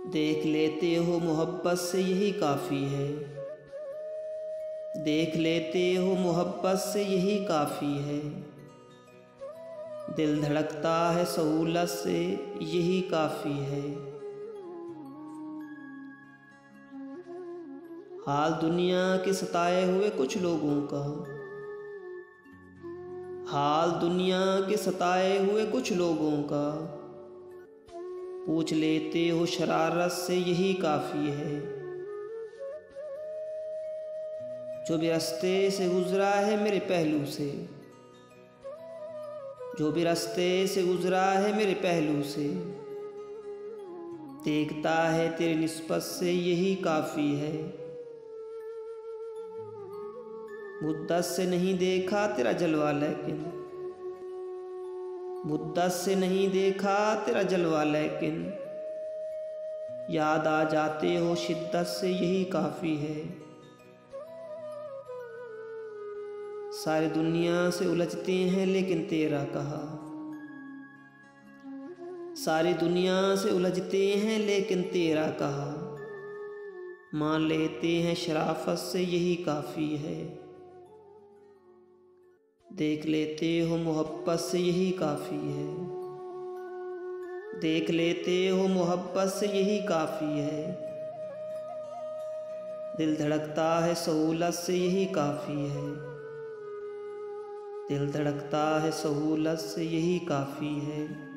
देख लेते हो मोहब्बत से यही काफ़ी है। देख लेते हो मोहब्बत से यही काफ़ी है। दिल धड़कता है सहूलत से यही काफ़ी है। हाल दुनिया के सताए हुए कुछ लोगों का, हाल दुनिया के सताए हुए कुछ लोगों का, पूछ लेते हो शरारत से यही काफ़ी है। जो भी रास्ते से गुजरा है मेरे पहलू से, जो भी रास्ते से गुजरा है मेरे पहलू से, देखता है तेरी निस्बत से यही काफ़ी है। मुद्दत से नहीं देखा तेरा जलवा लेकिन, मुद्दत से नहीं देखा तेरा जलवा लेकिन, याद आ जाते हो शिद्दत से यही काफ़ी है। सारी दुनिया से उलझते हैं लेकिन तेरा कहा, सारी दुनिया से उलझते हैं लेकिन तेरा कहा, मान लेते हैं शराफत से यही काफ़ी है। देख लेते हो मोहब्बत से यही काफ़ी है। देख लेते हो मोहब्बत से यही काफ़ी है। दिल धड़कता है सहूलत से यही काफ़ी है। दिल धड़कता है सहूलत से यही काफ़ी है।